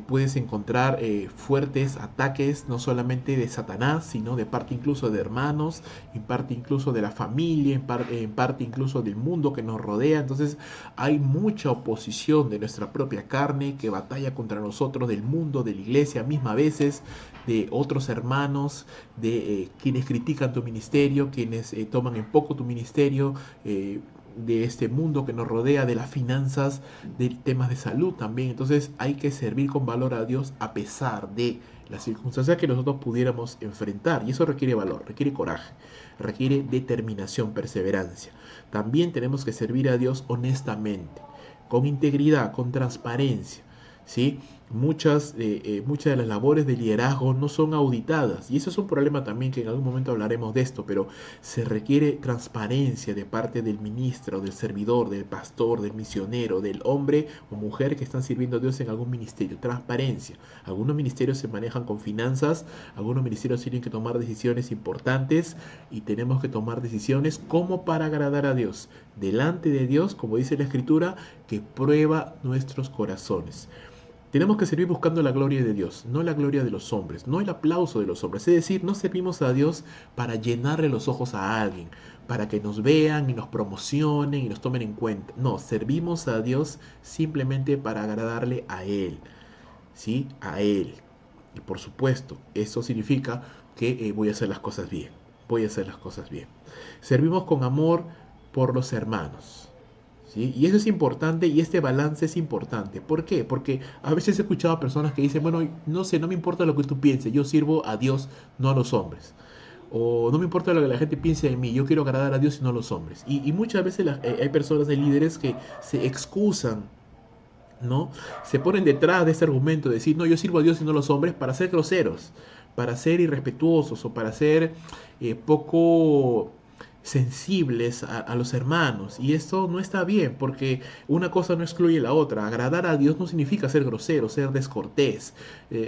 Speaker 1: puedes encontrar fuertes ataques no solamente de Satanás, sino de parte incluso de hermanos, en parte incluso de la familia, en parte incluso del mundo que nos rodea. Entonces hay mucha oposición de nuestra propia carne que batalla contra nosotros, del mundo, de la iglesia misma a veces, de otros hermanos, de quienes critican tu ministerio, quienes toman en poco tu ministerio, de este mundo que nos rodea, de las finanzas, de temas de salud también. Entonces hay que servir con valor a Dios a pesar de las circunstancias que nosotros pudiéramos enfrentar. Y eso requiere valor, requiere coraje, requiere determinación, perseverancia. También tenemos que servir a Dios honestamente, con integridad, con transparencia, ¿sí? Muchas de las labores de liderazgo no son auditadas y eso es un problema también, que en algún momento hablaremos de esto, pero se requiere transparencia de parte del ministro, del servidor, del pastor, del misionero, del hombre o mujer que están sirviendo a Dios en algún ministerio. Transparencia. Algunos ministerios se manejan con finanzas, algunos ministerios tienen que tomar decisiones importantes y tenemos que tomar decisiones como para agradar a Dios, delante de Dios, como dice la Escritura, que prueba nuestros corazones. Tenemos que servir buscando la gloria de Dios, no la gloria de los hombres, no el aplauso de los hombres. Es decir, no servimos a Dios para llenarle los ojos a alguien, para que nos vean y nos promocionen y nos tomen en cuenta. No, servimos a Dios simplemente para agradarle a Él, ¿sí? A Él. Y por supuesto, eso significa que voy a hacer las cosas bien. Voy a hacer las cosas bien. Servimos con amor por los hermanos. ¿Sí? Y eso es importante, y este balance es importante. ¿Por qué? Porque a veces he escuchado a personas que dicen, bueno, no sé, no me importa lo que tú pienses, yo sirvo a Dios, no a los hombres. O no me importa lo que la gente piense de mí, yo quiero agradar a Dios y no a los hombres. Y muchas veces hay personas, hay líderes que se excusan, ¿no? Se ponen detrás de este argumento de decir, no, yo sirvo a Dios y no a los hombres, para ser groseros, para ser irrespetuosos o para ser poco sensibles a los hermanos. Y esto no está bien, porque una cosa no excluye la otra. Agradar a Dios no significa ser grosero, ser descortés.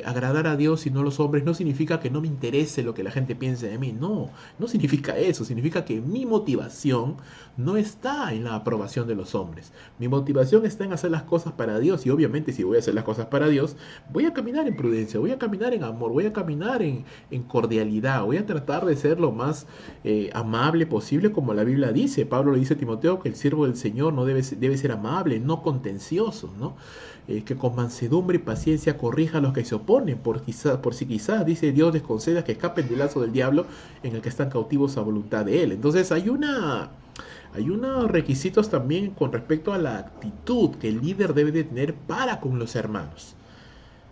Speaker 1: Agradar a Dios y no a los hombres no significa que no me interese lo que la gente piense de mí. No, no significa eso. Significa que mi motivación no está en la aprobación de los hombres. Mi motivación está en hacer las cosas para Dios. Y obviamente si voy a hacer las cosas para Dios, voy a caminar en prudencia, voy a caminar en amor, voy a caminar en cordialidad, voy a tratar de ser lo más amable posible, como la Biblia dice. Pablo le dice a Timoteo que el siervo del Señor no debe ser amable, no contencioso, ¿no? Que con mansedumbre y paciencia corrija a los que se oponen, por si quizás, dice Dios, les conceda que escapen del lazo del diablo en el que están cautivos a voluntad de él. Entonces hay unos requisitos también con respecto a la actitud que el líder debe de tener para con los hermanos.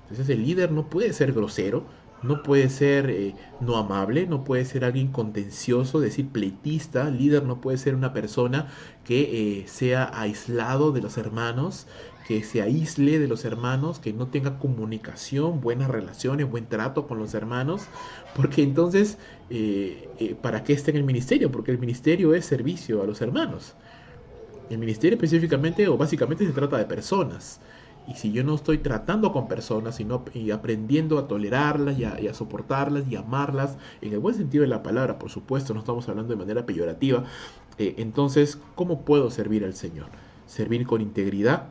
Speaker 1: Entonces el líder no puede ser grosero, no puede ser no amable, no puede ser alguien contencioso, decir pleitista. El líder no puede ser una persona que sea aislado de los hermanos, que se aísle de los hermanos, que no tenga comunicación, buenas relaciones, buen trato con los hermanos, porque entonces, ¿para qué está en el ministerio? Porque el ministerio es servicio a los hermanos. El ministerio específicamente o básicamente se trata de personas. Y si yo no estoy tratando con personas y aprendiendo a tolerarlas y a soportarlas y amarlas, en el buen sentido de la palabra, por supuesto, no estamos hablando de manera peyorativa, entonces, ¿cómo puedo servir al Señor? Servir con integridad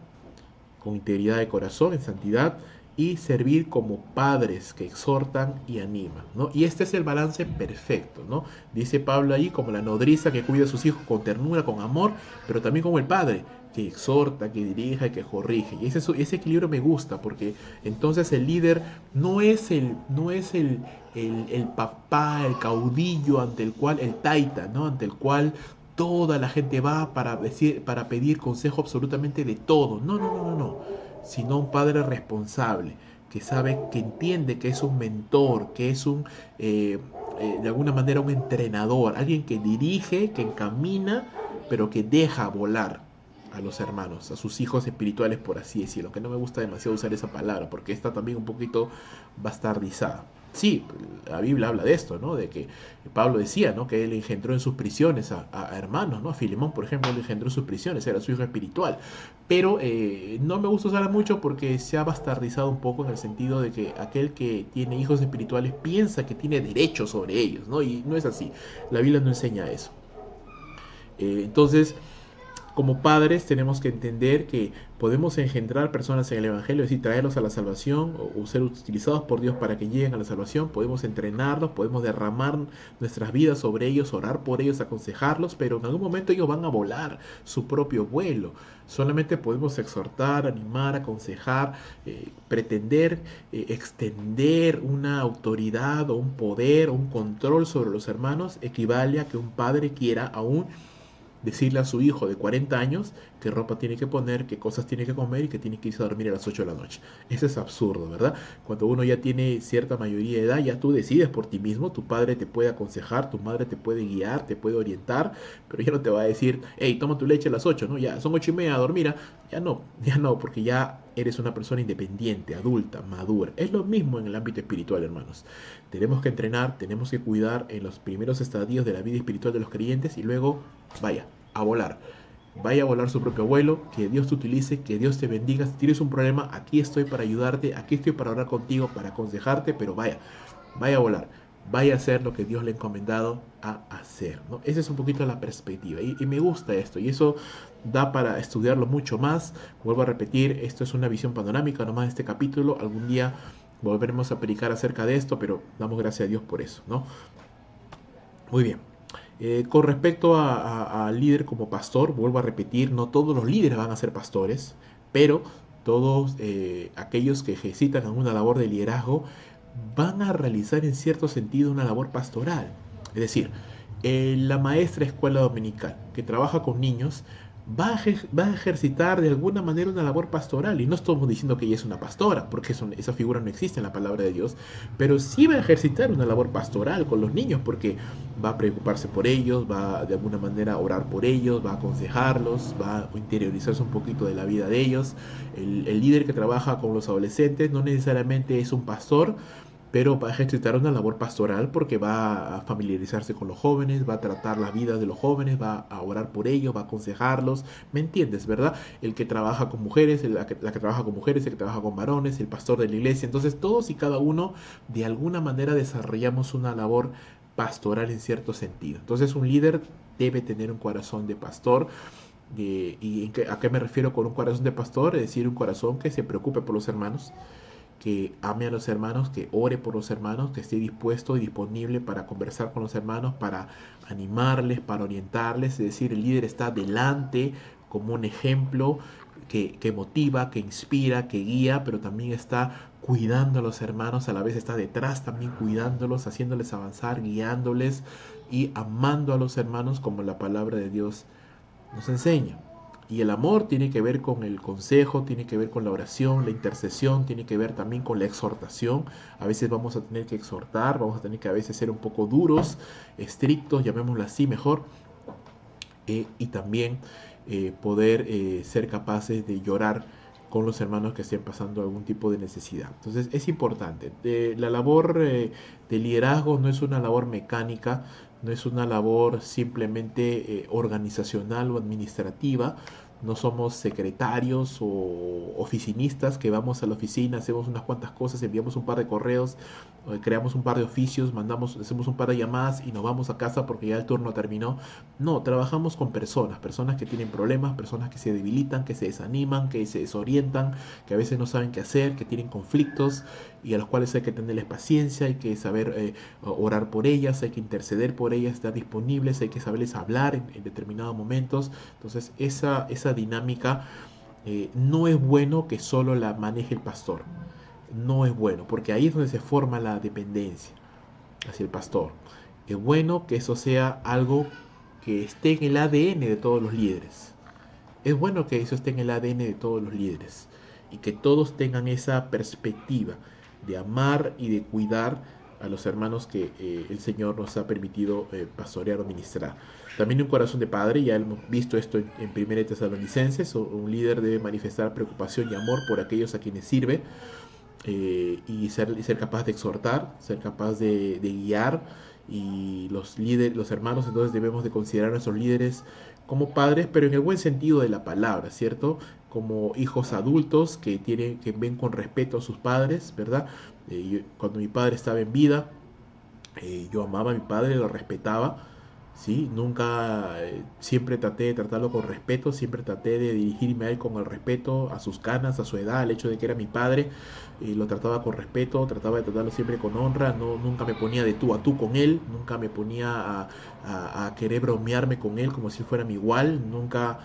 Speaker 1: de corazón, en santidad, y servir como padres que exhortan y animan, ¿no? Y este es el balance perfecto, ¿no? Dice Pablo ahí, como la nodriza que cuida a sus hijos con ternura, con amor, pero también como el padre que exhorta, que dirige, que corrige. Y ese equilibrio me gusta, porque entonces el líder no es el papá, el caudillo ante el cual, el taita, ¿no? Ante el cual toda la gente va para pedir consejo absolutamente de todo. No, no, no, no, no. Sino un padre responsable, que sabe, que entiende que es un mentor, que es de alguna manera un entrenador, alguien que dirige, que encamina, pero que deja volar a los hermanos, a sus hijos espirituales, por así decirlo. Que no me gusta demasiado usar esa palabra, porque está también un poquito bastardizada. Sí, la Biblia habla de esto, ¿no? De que Pablo decía, ¿no? Que él engendró en sus prisiones a hermanos, ¿no? A Filemón, por ejemplo, él engendró en sus prisiones, era su hijo espiritual. Pero no me gusta usarla mucho porque se ha bastardizado un poco en el sentido de que aquel que tiene hijos espirituales piensa que tiene derecho sobre ellos, ¿no? Y no es así. La Biblia no enseña eso. Entonces, como padres tenemos que entender que podemos engendrar personas en el Evangelio, es decir, traerlos a la salvación o ser utilizados por Dios para que lleguen a la salvación. Podemos entrenarlos, podemos derramar nuestras vidas sobre ellos, orar por ellos, aconsejarlos, pero en algún momento ellos van a volar su propio vuelo. Solamente podemos exhortar, animar, aconsejar, pretender extender una autoridad o un poder o un control sobre los hermanos equivale a que un padre quiera aún decirle a su hijo de 40 años qué ropa tiene que poner, qué cosas tiene que comer y que tiene que irse a dormir a las 8 de la noche. Eso es absurdo, ¿verdad? Cuando uno ya tiene cierta mayoría de edad, ya tú decides por ti mismo, tu padre te puede aconsejar, tu madre te puede guiar, te puede orientar, pero ya no te va a decir, hey, toma tu leche a las 8, ¿no? Ya son 8:30 a dormir, ¿ah? Ya no, porque ya eres una persona independiente, adulta, madura. Es lo mismo en el ámbito espiritual, hermanos. Tenemos que entrenar, tenemos que cuidar en los primeros estadios de la vida espiritual de los creyentes y luego, vaya, a volar. Vaya a volar su propio vuelo, que Dios te utilice, que Dios te bendiga. Si tienes un problema, aquí estoy para ayudarte, aquí estoy para orar contigo, para aconsejarte, pero vaya a volar, vaya a hacer lo que Dios le ha encomendado a hacer, ¿no? Esa es un poquito la perspectiva y me gusta esto y eso da para estudiarlo mucho más. Vuelvo a repetir, esto es una visión panorámica nomás de este capítulo. Algún día volveremos a predicar acerca de esto, pero damos gracias a Dios por eso, ¿no? Muy bien. Con respecto al líder como pastor, vuelvo a repetir, no todos los líderes van a ser pastores, pero todos aquellos que ejercitan alguna labor de liderazgo van a realizar en cierto sentido una labor pastoral. Es decir, la maestra escuela dominical que trabaja con niños va a ejercitar de alguna manera una labor pastoral. Y no estamos diciendo que ella es una pastora, porque esa figura no existe en la palabra de Dios, pero sí va a ejercitar una labor pastoral con los niños, porque va a preocuparse por ellos, va de alguna manera a orar por ellos, va a aconsejarlos, va a interiorizarse un poquito de la vida de ellos. El líder que trabaja con los adolescentes no necesariamente es un pastor, pero va a ejercitar una labor pastoral porque va a familiarizarse con los jóvenes, va a tratar la vida de los jóvenes, va a orar por ellos, va a aconsejarlos, ¿me entiendes, verdad? El que trabaja con mujeres, la que trabaja con mujeres, el que trabaja con varones, el pastor de la iglesia, entonces todos y cada uno de alguna manera desarrollamos una labor pastoral en cierto sentido. Entonces un líder debe tener un corazón de pastor. ¿A qué me refiero con un corazón de pastor? Es decir, un corazón que se preocupe por los hermanos, que ame a los hermanos, que ore por los hermanos, que esté dispuesto y disponible para conversar con los hermanos, para animarles, para orientarles. Es decir, el líder está delante como un ejemplo que motiva, que inspira, que guía, pero también está cuidando a los hermanos, a la vez está detrás también cuidándolos, haciéndoles avanzar, guiándoles y amando a los hermanos como la palabra de Dios nos enseña. Y el amor tiene que ver con el consejo, tiene que ver con la oración, la intercesión, tiene que ver también con la exhortación. A veces vamos a tener que exhortar, vamos a tener que a veces ser un poco duros, estrictos, llamémoslo así mejor, y también poder ser capaces de llorar con los hermanos que estén pasando algún tipo de necesidad. Entonces es importante. La labor de liderazgo no es una labor mecánica, no es una labor simplemente organizacional o administrativa. No somos secretarios o oficinistas que vamos a la oficina, hacemos unas cuantas cosas, enviamos un par de correos, creamos un par de oficios, hacemos un par de llamadas y nos vamos a casa porque ya el turno terminó. No, trabajamos con personas, personas que tienen problemas, personas que se debilitan, que se desaniman, que se desorientan, que a veces no saben qué hacer, que tienen conflictos y a los cuales hay que tenerles paciencia, hay que saber orar por ellas, hay que interceder por ellas, estar disponibles, hay que saberles hablar en determinados momentos. Entonces esa dinámica no es bueno que solo la maneje el pastor. No es bueno, porque ahí es donde se forma la dependencia hacia el pastor. Es bueno que eso sea algo que esté en el ADN de todos los líderes. Es bueno que eso esté en el ADN de todos los líderes y que todos tengan esa perspectiva de amar y de cuidar a los hermanos que el Señor nos ha permitido pastorear o ministrar. También un corazón de padre, ya hemos visto esto en 1 Tesalonicenses, un líder debe manifestar preocupación y amor por aquellos a quienes sirve, y ser capaz de exhortar, ser capaz de guiar. Y los hermanos entonces debemos de considerar a nuestros líderes como padres, pero en el buen sentido de la palabra, ¿cierto? Como hijos adultos que ven con respeto a sus padres, ¿verdad? Cuando mi padre estaba en vida, yo amaba a mi padre, lo respetaba, ¿sí? Nunca, siempre traté de tratarlo con respeto, siempre traté de dirigirme a él con el respeto, a sus canas, a su edad, al hecho de que era mi padre, lo trataba con respeto, trataba de tratarlo siempre con honra, no, nunca me ponía de tú a tú con él, nunca me ponía a querer bromearme con él como si fuera mi igual, nunca,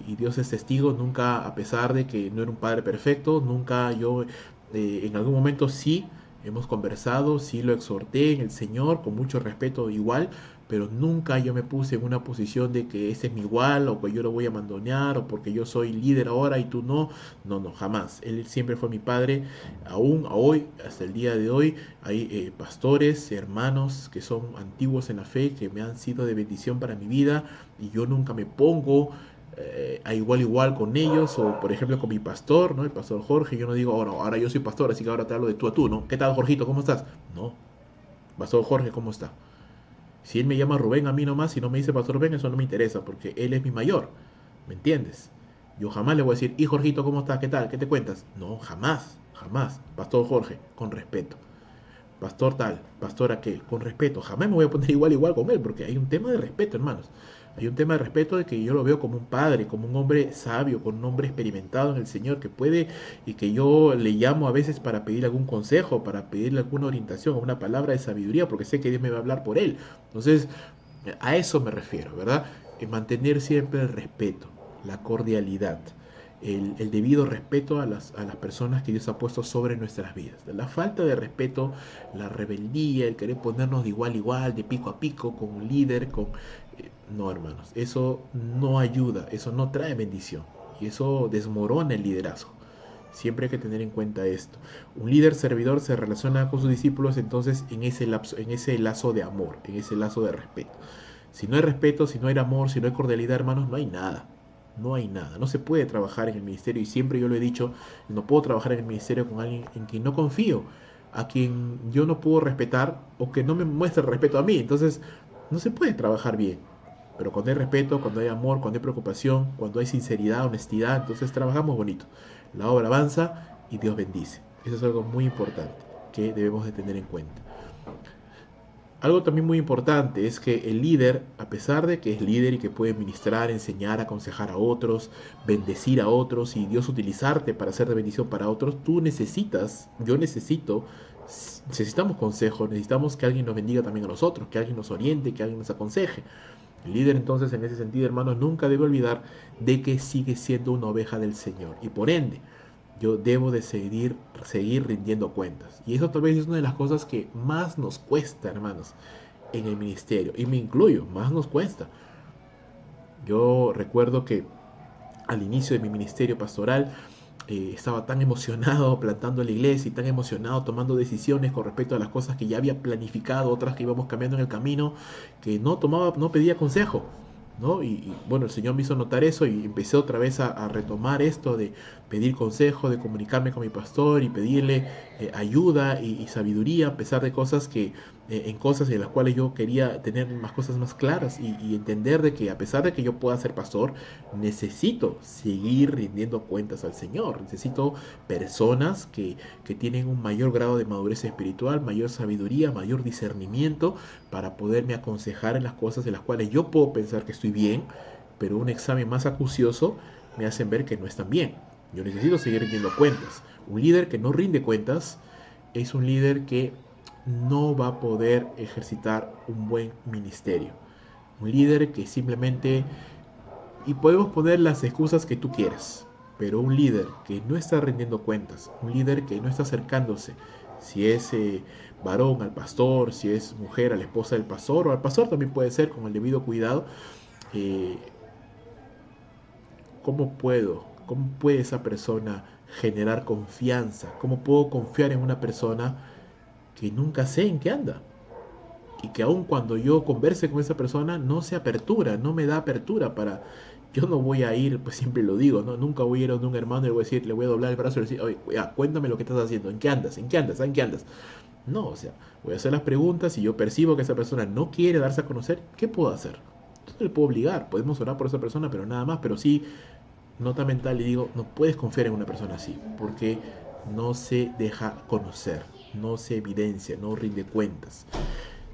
Speaker 1: y Dios es testigo, nunca, a pesar de que no era un padre perfecto, nunca yo, en algún momento sí, hemos conversado, sí lo exhorté en el Señor con mucho respeto igual, pero nunca yo me puse en una posición de que ese es mi igual o que yo lo voy a mandonear o porque yo soy líder ahora y tú no. No, no, jamás. Él siempre fue mi padre. Aún hoy, hasta el día de hoy, hay pastores, hermanos que son antiguos en la fe, que me han sido de bendición para mi vida y yo nunca me pongo a igual con ellos, o por ejemplo con mi pastor, ¿no? El pastor Jorge. Yo no digo, ahora yo soy pastor, así que ahora te hablo de tú a tú, ¿no? ¿Qué tal, Jorgito? ¿Cómo estás? No, pastor Jorge, ¿cómo está? Si él me llama Rubén a mí nomás y no me dice pastor Rubén, eso no me interesa, porque él es mi mayor, ¿me entiendes? Yo jamás le voy a decir, y Jorgito, ¿cómo estás? ¿Qué tal? ¿Qué te cuentas? No, jamás, jamás. Pastor Jorge, con respeto. Pastor tal, pastor aquel, con respeto. Jamás me voy a poner igual con él, porque hay un tema de respeto, hermanos. Hay un tema de respeto de que yo lo veo como un padre, como un hombre sabio, con un hombre experimentado en el Señor, que puede y que yo le llamo a veces para pedir algún consejo, para pedirle alguna orientación, una palabra de sabiduría, porque sé que Dios me va a hablar por él. Entonces, a eso me refiero, ¿verdad? Mantener siempre el respeto, la cordialidad, el debido respeto a las personas que Dios ha puesto sobre nuestras vidas. La falta de respeto, la rebeldía, el querer ponernos de igual a igual, de pico a pico, con un líder, no, hermanos, eso no ayuda, eso no trae bendición y eso desmorona el liderazgo. Siempre hay que tener en cuenta esto. Un líder servidor se relaciona con sus discípulos entonces en ese lazo de amor, en ese lazo de respeto. Si no hay respeto, si no hay amor, si no hay cordialidad, hermanos, no hay nada. No hay nada. No se puede trabajar en el ministerio y siempre yo lo he dicho, no puedo trabajar en el ministerio con alguien en quien no confío. a quien yo no puedo respetar o que no me muestra respeto a mí. Entonces, no se puede trabajar bien. Pero cuando hay respeto, cuando hay amor, cuando hay preocupación, cuando hay sinceridad, honestidad, entonces trabajamos bonito. La obra avanza y Dios bendice. Eso es algo muy importante que debemos de tener en cuenta. Algo también muy importante es que el líder, a pesar de que es líder y que puede ministrar, enseñar, aconsejar a otros, bendecir a otros y Dios utilizarte para ser de bendición para otros, tú necesitas, yo necesito, necesitamos consejos, necesitamos que alguien nos bendiga también a nosotros, que alguien nos oriente, que alguien nos aconseje. El líder entonces en ese sentido, hermanos, nunca debe olvidar de que sigue siendo una oveja del Señor y por ende yo debo de seguir rindiendo cuentas. Y eso tal vez es una de las cosas que más nos cuesta, hermanos, en el ministerio. Y me incluyo, más nos cuesta. Yo recuerdo que al inicio de mi ministerio pastoral estaba tan emocionado plantando la iglesia y tan emocionado tomando decisiones con respecto a las cosas que ya había planificado, otras que íbamos cambiando en el camino, que no pedía consejo. ¿No? Bueno, el Señor me hizo notar eso y empecé otra vez a retomar esto de pedir consejo, de comunicarme con mi pastor y pedirle ayuda y sabiduría a pesar de cosas en cosas en las cuales yo quería tener más cosas más claras y entender de que a pesar de que yo pueda ser pastor, necesito seguir rindiendo cuentas al Señor. Necesito personas que tienen un mayor grado de madurez espiritual, mayor sabiduría, mayor discernimiento para poderme aconsejar en las cosas en las cuales yo puedo pensar que estoy bien, pero un examen más acucioso me hacen ver que no están bien. Yo necesito seguir rindiendo cuentas. Un líder que no rinde cuentas es un líder que no va a poder ejercitar un buen ministerio. Un líder que simplemente, y podemos poner las excusas que tú quieras, pero un líder que no está rindiendo cuentas, un líder que no está acercándose, si es varón al pastor, si es mujer a la esposa del pastor, o al pastor también puede ser con el debido cuidado, eh, ¿cómo puede esa persona generar confianza? ¿Cómo puedo confiar en una persona que nunca sé en qué anda? Y que aun cuando yo converse con esa persona no se apertura, no me da apertura para... Yo no voy a ir, pues siempre lo digo, ¿no? Nunca voy a ir a un hermano y le voy a decir, le voy a doblar el brazo y le voy a decir, oye, ya, cuéntame lo que estás haciendo, ¿en qué andas? ¿En qué andas? ¿En qué andas? No, o sea, voy a hacer las preguntas y yo percibo que esa persona no quiere darse a conocer, ¿qué puedo hacer? No le puedo obligar, podemos orar por esa persona, pero nada más, pero sí, nota mental y digo, no puedes confiar en una persona así, porque no se deja conocer, no se evidencia, no rinde cuentas.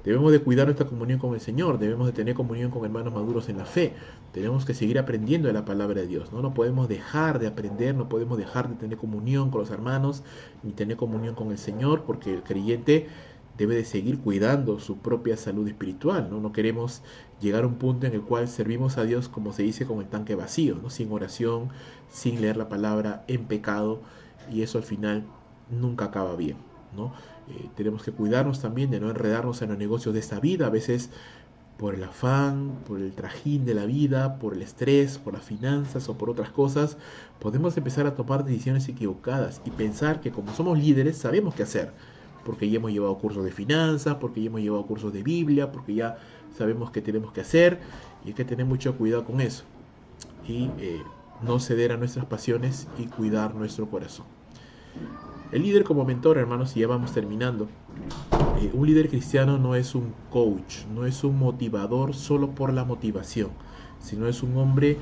Speaker 1: Debemos de cuidar nuestra comunión con el Señor, debemos de tener comunión con hermanos maduros en la fe, tenemos que seguir aprendiendo de la palabra de Dios, ¿no? No podemos dejar de aprender, no podemos dejar de tener comunión con los hermanos, ni tener comunión con el Señor, porque el creyente debe de seguir cuidando su propia salud espiritual, ¿no? No queremos llegar a un punto en el cual servimos a Dios, como se dice, con el tanque vacío, ¿no? Sin oración, sin leer la palabra, en pecado, y eso al final nunca acaba bien, ¿no? Tenemos que cuidarnos también de no enredarnos en los negocios de esta vida, a veces por el afán, por el trajín de la vida, por el estrés, por las finanzas o por otras cosas, podemos empezar a tomar decisiones equivocadas y pensar que como somos líderes sabemos qué hacer, porque ya hemos llevado cursos de finanzas, porque ya hemos llevado cursos de Biblia, porque ya sabemos qué tenemos que hacer y hay que tener mucho cuidado con eso y no ceder a nuestras pasiones y cuidar nuestro corazón. El líder como mentor, hermanos, y ya vamos terminando, un líder cristiano no es un coach, no es un motivador solo por la motivación, sino es un hombre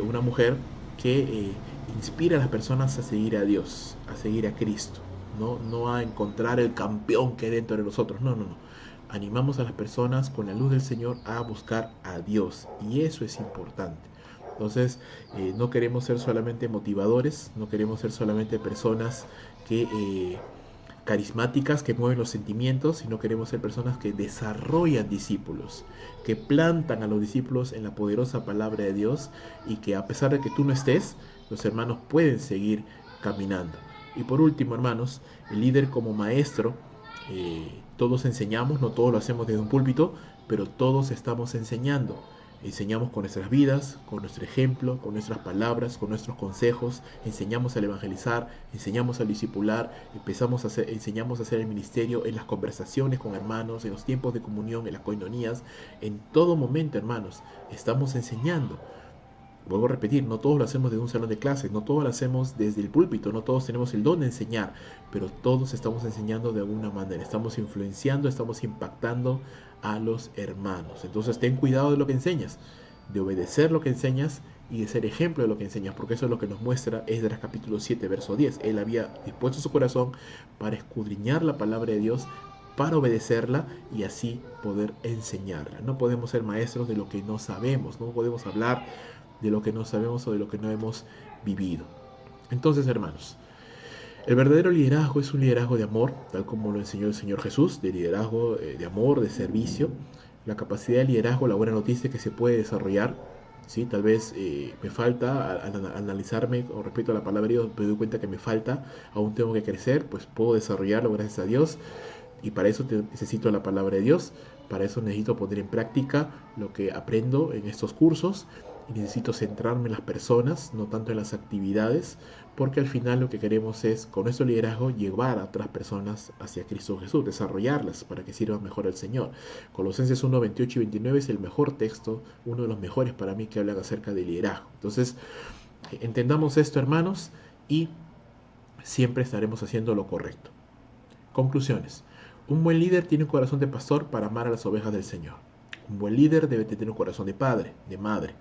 Speaker 1: una mujer que inspira a las personas a seguir a Dios, a seguir a Cristo, no a encontrar el campeón que hay dentro de nosotros, no. Animamos a las personas con la luz del Señor a buscar a Dios y eso es importante. Entonces, no queremos ser solamente motivadores, no queremos ser solamente personas que carismáticas que mueven los sentimientos, sino queremos ser personas que desarrollan discípulos, que plantan a los discípulos en la poderosa palabra de Dios y que a pesar de que tú no estés, los hermanos pueden seguir caminando. Y por último, hermanos, el líder como maestro, todos enseñamos, no todos lo hacemos desde un púlpito, pero todos estamos enseñando. Enseñamos con nuestras vidas, con nuestro ejemplo, con nuestras palabras, con nuestros consejos, enseñamos al evangelizar, enseñamos al discipular, enseñamos a hacer el ministerio en las conversaciones con hermanos, en los tiempos de comunión, en las coinonías, en todo momento, hermanos, estamos enseñando. Vuelvo a repetir, no todos lo hacemos desde un salón de clases, no todos lo hacemos desde el púlpito, no todos tenemos el don de enseñar, pero todos estamos enseñando de alguna manera, estamos influenciando, estamos impactando a los hermanos. Entonces ten cuidado de lo que enseñas, de obedecer lo que enseñas y de ser ejemplo de lo que enseñas, porque eso es lo que nos muestra Esdras capítulo 7, verso 10. Él había dispuesto su corazón para escudriñar la palabra de Dios, para obedecerla y así poder enseñarla. No podemos ser maestros de lo que no sabemos, no podemos hablar de lo que no sabemos o de lo que no hemos vivido. Entonces, hermanos, el verdadero liderazgo es un liderazgo de amor, tal como lo enseñó el Señor Jesús, de liderazgo de amor, de servicio. La capacidad de liderazgo, la buena noticia es que se puede desarrollar. ¿Sí? Tal vez me falta, al analizarme con respecto a la palabra de Dios, me doy cuenta que me falta, aún tengo que crecer, pues puedo desarrollarlo gracias a Dios. Y para eso necesito la palabra de Dios, para eso necesito poner en práctica lo que aprendo en estos cursos y necesito centrarme en las personas, no tanto en las actividades, porque al final lo que queremos es, con nuestro liderazgo, llevar a otras personas hacia Cristo Jesús, desarrollarlas para que sirvan mejor al Señor. Colosenses 1, 28 y 29 es el mejor texto, uno de los mejores para mí que hablan acerca de liderazgo. Entonces, entendamos esto, hermanos, y siempre estaremos haciendo lo correcto. Conclusiones. Un buen líder tiene un corazón de pastor para amar a las ovejas del Señor. Un buen líder debe tener un corazón de padre, de madre.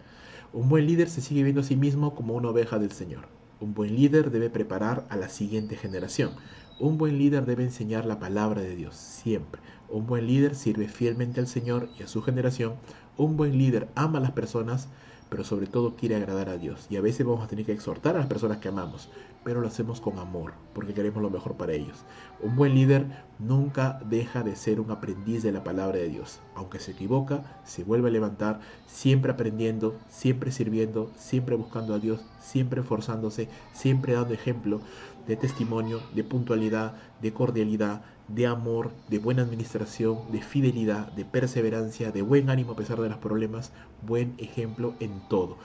Speaker 1: Un buen líder se sigue viendo a sí mismo como una oveja del Señor. Un buen líder debe preparar a la siguiente generación. Un buen líder debe enseñar la palabra de Dios siempre. Un buen líder sirve fielmente al Señor y a su generación. Un buen líder ama a las personas, pero sobre todo quiere agradar a Dios. Y a veces vamos a tener que exhortar a las personas que amamos, pero lo hacemos con amor, porque queremos lo mejor para ellos. Un buen líder nunca deja de ser un aprendiz de la palabra de Dios. Aunque se equivoca, se vuelve a levantar, siempre aprendiendo, siempre sirviendo, siempre buscando a Dios, siempre esforzándose, siempre dando ejemplo de testimonio, de puntualidad, de cordialidad, de amor, de buena administración, de fidelidad, de perseverancia, de buen ánimo a pesar de los problemas, buen ejemplo en todo,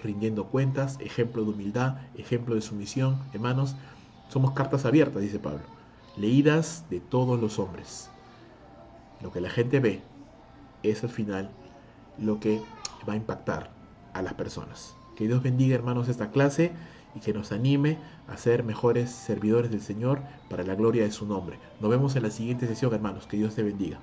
Speaker 1: rindiendo cuentas, ejemplo de humildad, ejemplo de sumisión. Hermanos, somos cartas abiertas, dice Pablo, leídas de todos los hombres. Lo que la gente ve es al final lo que va a impactar a las personas. Que Dios bendiga, hermanos, esta clase y que nos anime a ser mejores servidores del Señor para la gloria de su nombre. Nos vemos en la siguiente sesión, hermanos. Que Dios te bendiga.